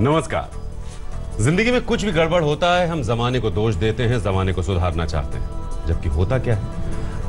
नमस्कार। जिंदगी में कुछ भी गड़बड़ होता है, हम जमाने को दोष देते हैं, जमाने को सुधारना चाहते हैं। जबकि होता क्या है,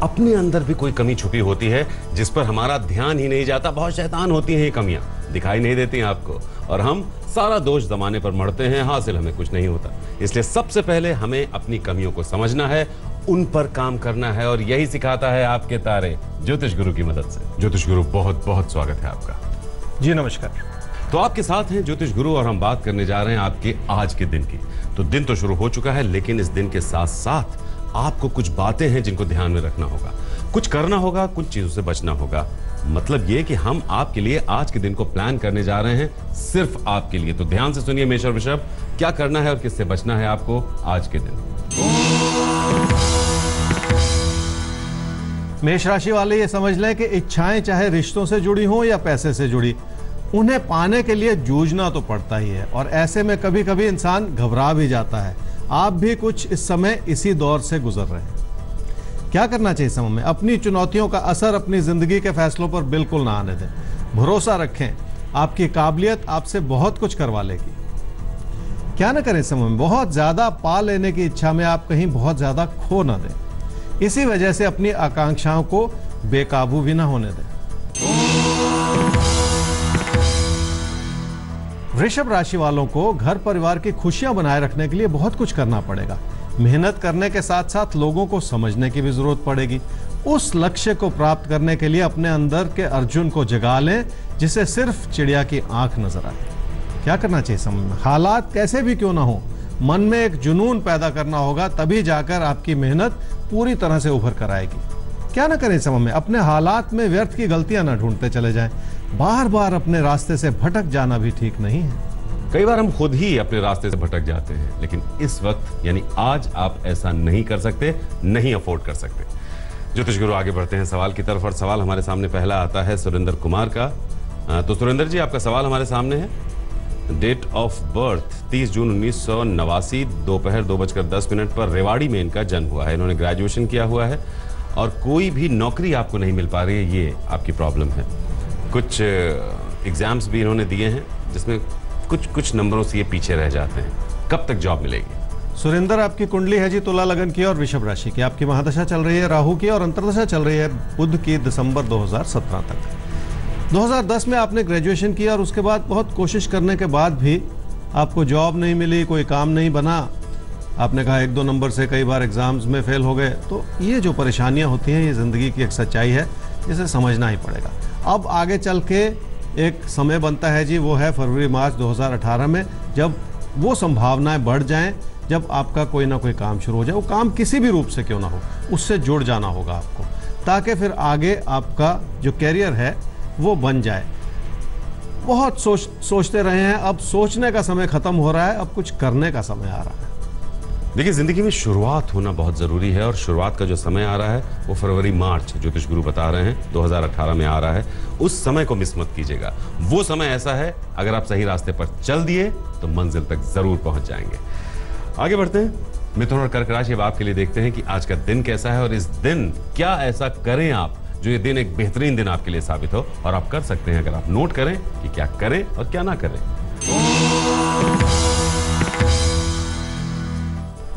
अपने अंदर भी कोई कमी छुपी होती है जिस पर हमारा ध्यान ही नहीं जाता। बहुत शैतान होती हैं ये कमियां, दिखाई नहीं देती हैं आपको, और हम सारा दोष जमाने पर मढ़ते हैं, हासिल हमें कुछ नहीं होता। इसलिए सबसे पहले हमें अपनी कमियों को समझना है, उन पर काम करना है, और यही सिखाता है आपके तारे ज्योतिष गुरु की मदद से। ज्योतिष गुरु, बहुत बहुत स्वागत है आपका। जी नमस्कार। तो आपके साथ हैं ज्योतिष गुरु, और हम बात करने जा रहे हैं आपके आज के दिन की। तो दिन तो शुरू हो चुका है, लेकिन इस दिन के साथ साथ आपको कुछ बातें हैं जिनको ध्यान में रखना होगा, कुछ करना होगा, कुछ चीजों से बचना होगा। मतलब ये कि हम आपके लिए आज के दिन को प्लान करने जा रहे हैं, सिर्फ आपके लिए। तो ध्यान से सुनिए मेष और वृषभ, क्या करना है और किससे बचना है आपको आज के दिन। मेष राशि वाले ये समझ लें कि इच्छाएं चाहे रिश्तों से जुड़ी हों या पैसे से जुड़ी, उन्हें पाने के लिए जूझना तो पड़ता ही है, और ऐसे में कभी कभी इंसान घबरा भी जाता है। आप भी कुछ इस समय इसी दौर से गुजर रहे हैं। क्या करना चाहिए समय में? अपनी चुनौतियों का असर अपनी जिंदगी के फैसलों पर बिल्कुल ना आने दें। भरोसा रखें, आपकी काबिलियत आपसे बहुत कुछ करवा लेगी। क्या ना करें समय में? बहुत ज्यादा पा लेने की इच्छा में आप कहीं बहुत ज्यादा खो ना दें। इसी वजह से अपनी आकांक्षाओं को बेकाबू भी ना होने दें। वृषभ राशि वालों को घर परिवार की खुशियां बनाए रखने के लिए बहुत कुछ करना पड़ेगा। मेहनत करने के साथ साथ लोगों को समझने की भी जरूरत पड़ेगी। उस लक्ष्य को प्राप्त करने के लिए अपने अंदर के अर्जुन को जगा लें, जिसे सिर्फ चिड़िया की आंख नजर आए। क्या करना चाहिए समय में? हालात कैसे भी क्यों ना हो, मन में एक जुनून पैदा करना होगा, तभी जाकर आपकी मेहनत पूरी तरह से उभर कर आएगी। क्या ना करें समय में? अपने हालात में व्यर्थ की गलतियां ना ढूंढते चले जाएं। बार बार अपने रास्ते से भटक जाना भी ठीक नहीं है। कई बार हम खुद ही अपने रास्ते से भटक जाते हैं, लेकिन इस वक्त यानी आज आप ऐसा नहीं कर सकते, नहीं अफोर्ड कर सकते। ज्योतिष गुरु, आगे बढ़ते हैं सवाल की तरफ, और सवाल हमारे सामने पहला आता है सुरेंद्र कुमार का। तो सुरेंद्र जी, आपका सवाल हमारे सामने है। डेट ऑफ बर्थ 30 जून 1989, दोपहर 2:10 पर रेवाड़ी में इनका जन्म हुआ है। इन्होंने ग्रेजुएशन किया हुआ है, और कोई भी नौकरी आपको नहीं मिल पा रही है, ये आपकी प्रॉब्लम है। कुछ एग्जाम्स भी इन्होंने दिए हैं, जिसमें कुछ नंबरों से ये पीछे रह जाते हैं। कब तक जॉब मिलेगी? सुरेंद्र, आपकी कुंडली है जी तुला लगन की और वृषभ राशि की। आपकी महादशा चल रही है राहु की, और अंतर्दशा चल रही है बुध की, दिसंबर 2017 तक। 2010 में आपने ग्रेजुएशन किया, और उसके बाद बहुत कोशिश करने के बाद भी आपको जॉब नहीं मिली, कोई काम नहीं बना। आपने कहा 1-2 नंबर से कई बार एग्जाम्स में फेल हो गए। तो ये जो परेशानियां होती हैं, ये जिंदगी की एक सच्चाई है, इसे समझना ही पड़ेगा। अब आगे चल के एक समय बनता है जी, वो है फरवरी-मार्च 2018 में, जब वो संभावनाएं बढ़ जाएं, जब आपका कोई ना कोई काम शुरू हो जाए। वो काम किसी भी रूप से क्यों ना हो, उससे जुड़ जाना होगा आपको, ताकि फिर आगे आपका जो कैरियर है वो बन जाए। बहुत सोचते रहे हैं, अब सोचने का समय खत्म हो रहा है, अब कुछ करने का समय आ रहा है। देखिए, जिंदगी में शुरुआत होना बहुत जरूरी है, और शुरुआत का जो समय आ रहा है वो फरवरी-मार्च, ज्योतिष गुरु बता रहे हैं 2018 में आ रहा है। उस समय को मिस मत कीजिएगा। वो समय ऐसा है, अगर आप सही रास्ते पर चल दिए तो मंजिल तक जरूर पहुंच जाएंगे। आगे बढ़ते हैं मिथुन और कर्क राशि। अब आपके लिए देखते हैं कि आज का दिन कैसा है, और इस दिन क्या ऐसा करें आप जो ये दिन एक बेहतरीन दिन आपके लिए साबित हो। और आप कर सकते हैं, अगर आप नोट करें कि क्या करें और क्या ना करें।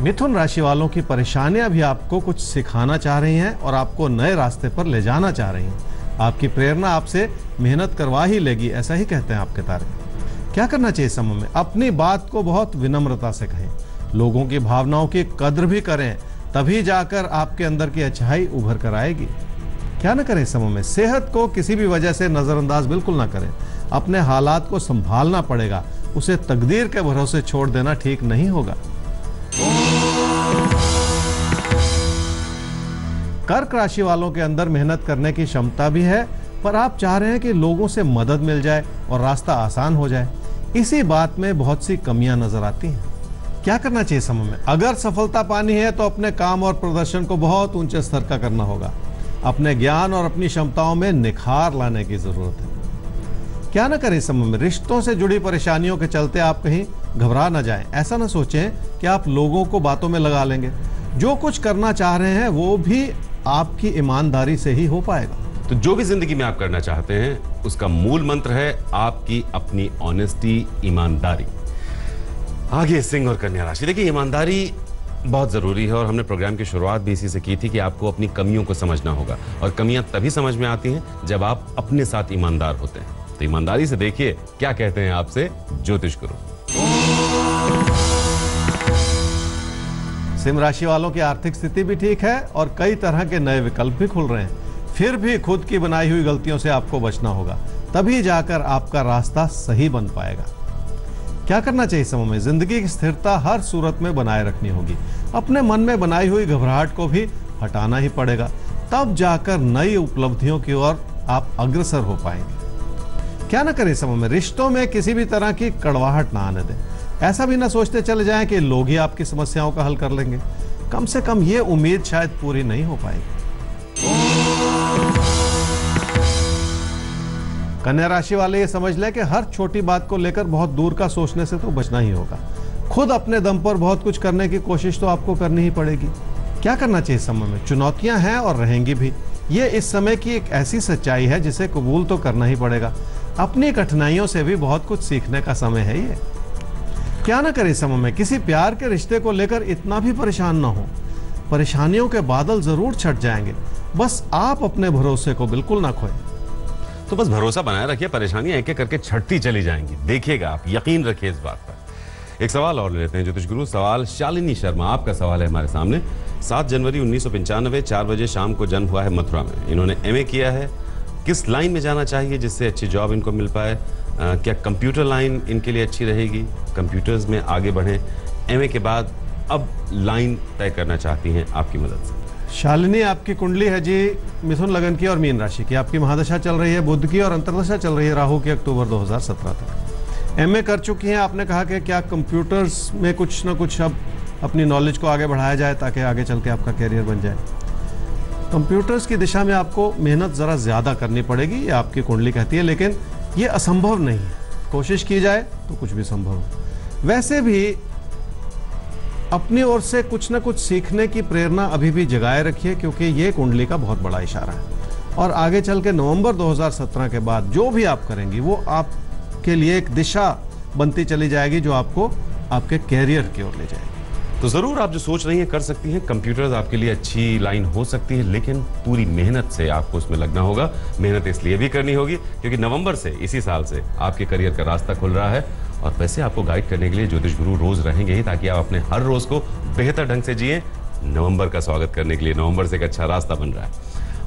मिथुन राशि वालों की परेशानियां भी आपको कुछ सिखाना चाह रही हैं, और आपको नए रास्ते पर ले जाना चाह रही हैं। आपकी प्रेरणा आपसे मेहनत करवा ही लेगी, ऐसा ही कहते हैं आपके तारे। क्या करना चाहिए समय में? अपनी बात को बहुत विनम्रता से कहें, लोगों की भावनाओं की कद्र भी करें, तभी जाकर आपके अंदर की अच्छाई उभर कर आएगी। क्या ना करें समय में? सेहत को किसी भी वजह से नजरअंदाज बिल्कुल ना करें। अपने हालात को संभालना पड़ेगा, उसे तकदीर के भरोसे छोड़ देना ठीक नहीं होगा। कर्क राशि वालों के अंदर मेहनत करने की क्षमता भी है, पर आप चाह रहे हैं कि लोगों से मदद मिल जाए और रास्ता आसान हो जाए। इसी बात में बहुत सी कमियां नजर आती हैं। क्या करना चाहिए समय में? अगर सफलता पानी है तो अपने काम और प्रदर्शन को बहुत ऊंचे स्तर का करना होगा। अपने ज्ञान और अपनी क्षमताओं में निखार लाने की जरूरत है। क्या ना करें समय में? रिश्तों से जुड़ी परेशानियों के चलते आप कहीं घबरा ना जाएं। ऐसा ना सोचें कि आप लोगों को बातों में लगा लेंगे। जो कुछ करना चाह रहे हैं वो भी आपकी ईमानदारी से ही हो पाएगा। तो जो भी जिंदगी में आप करना चाहते हैं, उसका मूल मंत्र है आपकी अपनी ऑनेस्टी, ईमानदारी। आगे सिंह और कन्या राशि। देखिए, ईमानदारी बहुत जरूरी है और हमने प्रोग्राम की शुरुआत भी इसी से की थी कि आपको अपनी कमियों को समझना होगा और कमियां तभी समझ में आती हैं जब आप अपने साथ ईमानदार होते हैं। तो ईमानदारी से देखिए क्या कहते हैं आपसे ज्योतिष गुरु। सिंह राशि वालों की आर्थिक स्थिति भी ठीक है और कई तरह के नए विकल्प भी खुल रहे हैं। फिर भी खुद की बनाई हुई गलतियों से आपको बचना होगा, तभी जाकर आपका रास्ता सही बन पाएगा। क्या करना चाहिए समय में? जिंदगी की स्थिरता हर सूरत में बनाए रखनी होगी। अपने मन में बनाई हुई घबराहट को भी हटाना ही पड़ेगा, तब जाकर नई उपलब्धियों की ओर आप अग्रसर हो पाएंगे। क्या ना करें समय में? रिश्तों में किसी भी तरह की कड़वाहट ना आने दें। ऐसा भी ना सोचते चले जाएं कि लोग ही आपकी समस्याओं का हल कर लेंगे। कम से कम ये उम्मीद शायद पूरी नहीं हो पाएगी। कन्या राशि वाले ये समझ लें कि हर छोटी बात को लेकर बहुत दूर का सोचने से तो बचना ही होगा। खुद अपने दम पर बहुत कुछ करने की कोशिश तो आपको करनी ही पड़ेगी। क्या करना चाहिए समय में? चुनौतियां हैं और रहेंगी भी। ये इस समय की एक ऐसी सच्चाई है जिसे कबूल तो करना ही पड़ेगा। अपनी कठिनाइयों से भी बहुत कुछ सीखने का समय है ये। क्या ना करें समय में? किसी प्यार के रिश्ते को लेकर इतना भी परेशान ना हो। परेशानियों के बादल जरूर छट जाएंगे, बस आप अपने भरोसे को बिल्कुल ना खोएं। तो बस भरोसा बनाए रखिए, परेशानियां एक एक करके छटती चली जाएंगी, देखिएगा आप, यकीन रखिए इस बात पर। एक सवाल और लेते हैं ज्योतिष गुरु। सवाल शालिनी शर्मा, आपका सवाल है हमारे सामने। 7 जनवरी 1995 4 बजे शाम को जन्म हुआ है मथुरा में। इन्होंने एमए किया है। किस लाइन में जाना चाहिए जिससे अच्छी जॉब इनको मिल पाए? क्या कंप्यूटर लाइन इनके लिए अच्छी रहेगी? कंप्यूटर्स में आगे बढ़ें। एमए के बाद अब लाइन तय करना चाहती हैं आपकी मदद से। शालिनी, आपकी कुंडली है जी मिथुन लगन की और मीन राशि की। आपकी महादशा चल रही है बुध की और अंतर्दशा चल रही है राहु की अक्टूबर 2017 तक। एमए कर चुकी हैं। आपने कहा कि क्या कंप्यूटर्स में कुछ ना कुछ अब अपनी नॉलेज को आगे बढ़ाया जाए ताकि आगे चल के आपका कैरियर बन जाए। कंप्यूटर्स की दिशा में आपको मेहनत ज़रा ज़्यादा करनी पड़ेगी, ये आपकी कुंडली कहती है, लेकिन ये असंभव नहीं है। कोशिश की जाए तो कुछ भी संभव है। वैसे भी अपनी ओर से कुछ ना कुछ सीखने की प्रेरणा अभी भी जगाए रखिए, क्योंकि ये कुंडली का बहुत बड़ा इशारा है। और आगे चल के नवंबर 2017 के बाद जो भी आप करेंगी वो आपके लिए एक दिशा बनती चली जाएगी जो आपको आपके कैरियर की ओर ले जाएगी। तो जरूर आप जो सोच रही हैं कर सकती हैं। कंप्यूटर्स आपके लिए अच्छी लाइन हो सकती है, लेकिन पूरी मेहनत से आपको उसमें लगना होगा। मेहनत इसलिए भी करनी होगी क्योंकि नवंबर से, इसी साल से आपके करियर का रास्ता खुल रहा है। और वैसे आपको गाइड करने के लिए ज्योतिष गुरु रोज रहेंगे ही, ताकि आप अपने हर रोज को बेहतर ढंग से जिए। नवंबर का स्वागत करने के लिए नवंबर से एक अच्छा रास्ता बन रहा है।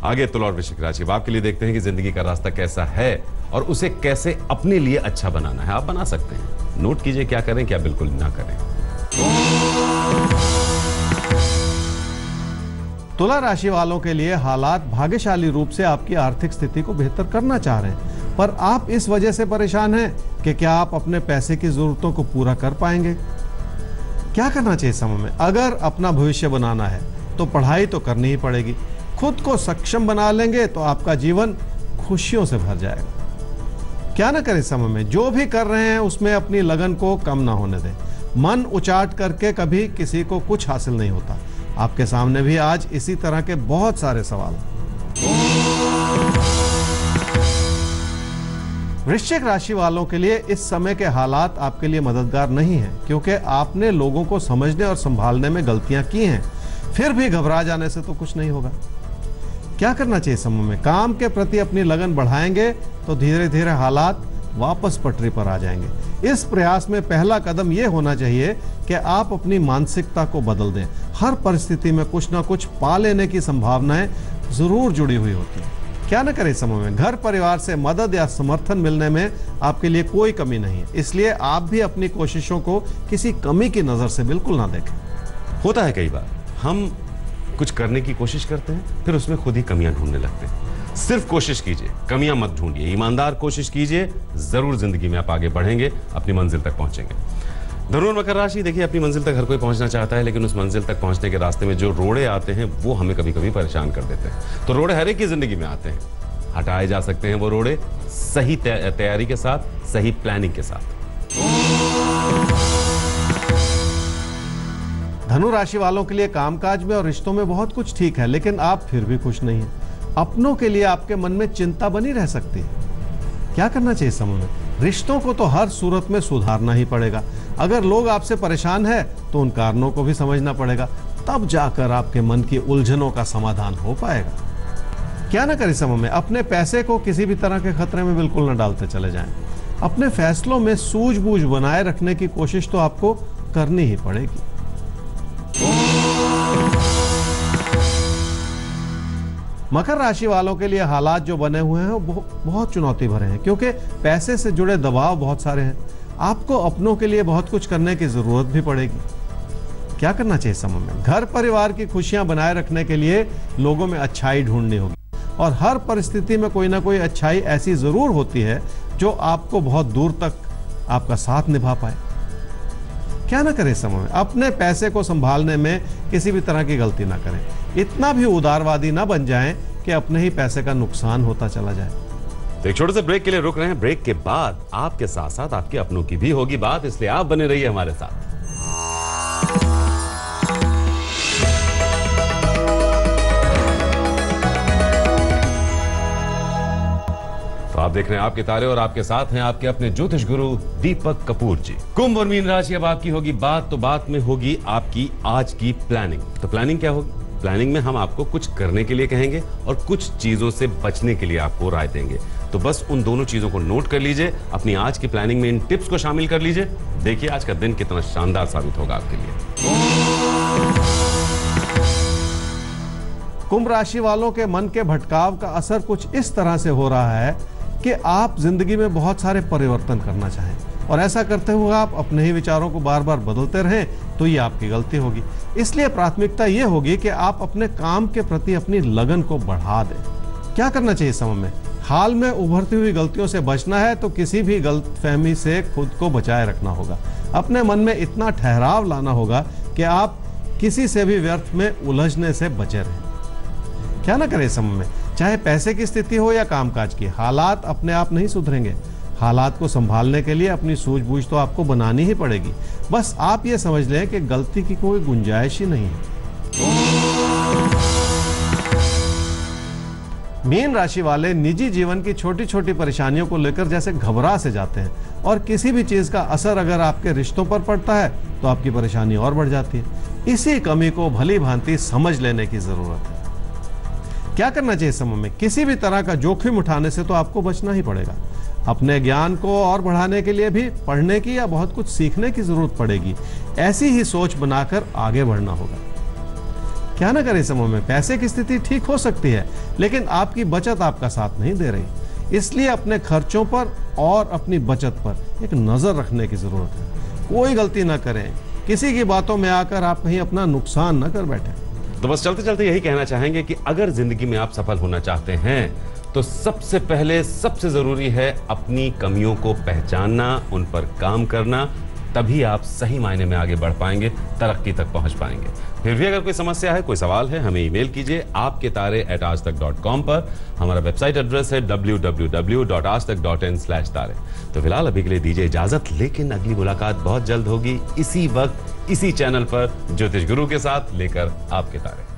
आगे तुला और वृश्चिक राशि, आपके लिए देखते हैं कि जिंदगी का रास्ता कैसा है और उसे कैसे अपने लिए अच्छा बनाना है। आप बना सकते हैं। नोट कीजिए क्या करें, क्या बिल्कुल ना करें। तुला राशि वालों के लिए हालात भाग्यशाली रूप से आपकी आर्थिक स्थिति को बेहतर करना चाह रहे हैं, पर आप इस वजह से परेशान हैं कि क्या आप अपने पैसे की जरूरतों को पूरा कर पाएंगे। क्या करना चाहिए समय में? अगर अपना भविष्य बनाना है तो पढ़ाई तो करनी ही पड़ेगी। खुद को सक्षम बना लेंगे तो आपका जीवन खुशियों से भर जाएगा। क्या ना करें समय में? जो भी कर रहे हैं उसमें अपनी लगन को कम ना होने दें। मन उचाट करके कभी किसी को कुछ हासिल नहीं होता। आपके सामने भी आज इसी तरह के बहुत सारे सवाल हैं। वृश्चिक राशि वालों के लिए इस समय के हालात आपके लिए मददगार नहीं हैं, क्योंकि आपने लोगों को समझने और संभालने में गलतियां की हैं। फिर भी घबरा जाने से तो कुछ नहीं होगा। क्या करना चाहिए समय में? काम के प्रति अपनी लगन बढ़ाएंगे तो धीरे धीरे हालात वापस पटरी पर आ जाएंगे। इस प्रयास में पहला कदम यह होना चाहिए कि आप अपनी मानसिकता को बदल दें। हर परिस्थिति में कुछ ना कुछ पा लेने की संभावनाएं जरूर जुड़ी हुई होती है। क्या न करें समय में? घर परिवार से मदद या समर्थन मिलने में आपके लिए कोई कमी नहीं है, इसलिए आप भी अपनी कोशिशों को किसी कमी की नजर से बिल्कुल ना देखें। होता है कई बार हम कुछ करने की कोशिश करते हैं, फिर उसमें खुद ही कमियां ढूंढने लगते हैं। सिर्फ कोशिश कीजिए, कमियां मत ढूंढिए। ईमानदार कोशिश कीजिए, जरूर जिंदगी में आप आगे बढ़ेंगे, अपनी मंजिल तक पहुंचेंगे। धनु और मकर राशि, देखिए अपनी मंजिल तक हर कोई पहुंचना चाहता है, लेकिन उस मंजिल तक पहुंचने के रास्ते में जो रोड़े आते हैं वो हमें कभी कभी परेशान कर देते हैं। तो रोड़े हर एक की जिंदगी में आते हैं, हटाए जा सकते हैं वो रोड़े सही तैयारी के साथ, सही प्लानिंग के साथ। धनु राशि वालों के लिए कामकाज में और रिश्तों में बहुत कुछ ठीक है, लेकिन आप फिर भी खुश नहीं हैं। अपनों के लिए आपके मन में चिंता बनी रह सकती है। क्या करना चाहिए समय में? रिश्तों को तो हर सूरत में सुधारना ही पड़ेगा। अगर लोग आपसे परेशान है तो उन कारणों को भी समझना पड़ेगा, तब जाकर आपके मन की उलझनों का समाधान हो पाएगा। क्या ना करें समय में, अपने पैसे को किसी भी तरह के खतरे में बिल्कुल न डालते चले जाएं। अपने फैसलों में सूझबूझ बनाए रखने की कोशिश तो आपको करनी ही पड़ेगी। मकर राशि वालों के लिए हालात जो बने हुए हैं वो बहुत चुनौती भरे हैं, क्योंकि पैसे से जुड़े दबाव बहुत सारे हैं। आपको अपनों के लिए बहुत कुछ करने की जरूरत भी पड़ेगी। क्या करना चाहिए समय में? घर परिवार की खुशियां बनाए रखने के लिए लोगों में अच्छाई ढूंढनी होगी, और हर परिस्थिति में कोई ना कोई अच्छाई ऐसी जरूर होती है जो आपको बहुत दूर तक आपका साथ निभा पाए। क्या ना करें समय में? अपने पैसे को संभालने में किसी भी तरह की गलती ना करें। इतना भी उदारवादी ना बन जाएं कि अपने ही पैसे का नुकसान होता चला जाए। तो एक छोटे से ब्रेक के लिए रुक रहे हैं। ब्रेक के बाद आपके साथ साथ आपके अपनों की भी होगी बात, इसलिए आप बने रहिए हमारे साथ। तो आप देख रहे हैं आपके तारे, और आपके साथ हैं आपके अपने ज्योतिष गुरु दीपक कपूर जी। कुंभ और मीन राशि अब आपकी होगी बात, तो बात में होगी आपकी आज की प्लानिंग। तो प्लानिंग क्या होगी? प्लानिंग में हम आपको कुछ करने के लिए कहेंगे और कुछ चीजों से बचने के लिए आपको राय देंगे। तो बस उन दोनों चीजों को नोट कर लीजिए, अपनी आज की प्लानिंग में इन टिप्स को शामिल कर लीजिए। देखिए आज का दिन कितना शानदार साबित होगा आपके लिए। कुंभ राशि वालों के मन के भटकाव का असर कुछ इस तरह से हो रहा है कि आप जिंदगी में बहुत सारे परिवर्तन करना चाहें, और ऐसा करते हुए आप अपने ही विचारों को बार बार बदलते रहें तो ये आपकी गलती होगी। इसलिए प्राथमिकता ये होगी कि आप अपने काम के प्रति अपनी लगन को बढ़ा दें। क्या करना चाहिए समय में? हाल में उभरती हुई गलतियों से बचना है तो किसी भी गलतफहमी से खुद को बचाए रखना होगा। अपने मन में इतना ठहराव लाना होगा कि आप किसी से भी व्यर्थ में उलझने से बचे रहें। क्या ना करें समय में? चाहे पैसे की स्थिति हो या कामकाज की, हालात अपने आप नहीं सुधरेंगे। हालात को संभालने के लिए अपनी सूझबूझ तो आपको बनानी ही पड़ेगी। बस आप ये समझ लें कि गलती की कोई गुंजाइश ही नहीं है। मीन राशि वाले निजी जीवन की छोटी छोटी परेशानियों को लेकर जैसे घबरा से जाते हैं, और किसी भी चीज का असर अगर आपके रिश्तों पर पड़ता है तो आपकी परेशानी और बढ़ जाती है। इसी कमी को भली भांति समझ लेने की जरूरत है। क्या करना चाहिए समय में? किसी भी तरह का जोखिम उठाने से तो आपको बचना ही पड़ेगा। अपने ज्ञान को और बढ़ाने के लिए भी पढ़ने की या बहुत कुछ सीखने की जरूरत पड़ेगी। ऐसी ही सोच बनाकर आगे बढ़ना होगा। क्या ना करें समय में? पैसे की स्थिति ठीक हो सकती है, लेकिन आपकी बचत आपका साथ नहीं दे रही। इसलिए अपने खर्चों पर और अपनी बचत पर एक नजर रखने की जरूरत है। कोई गलती ना करें, किसी की बातों में आकर आप कहीं अपना नुकसान न कर बैठे। तो बस चलते चलते यही कहना चाहेंगे कि अगर जिंदगी में आप सफल होना चाहते हैं तो सबसे पहले सबसे जरूरी है अपनी कमियों को पहचानना, उन पर काम करना। तभी आप सही मायने में आगे बढ़ पाएंगे, तरक्की तक पहुंच पाएंगे। फिर भी अगर कोई समस्या है, कोई सवाल है, हमें ईमेल कीजिए आपके तारे@aajtak.com पर। हमारा वेबसाइट एड्रेस है www.aajtak.in/तारे। तो फिलहाल अभी के लिए दीजिए इजाजत, लेकिन अगली मुलाकात बहुत जल्द होगी इसी वक्त इसी चैनल पर ज्योतिष गुरु के साथ लेकर आपके तारे।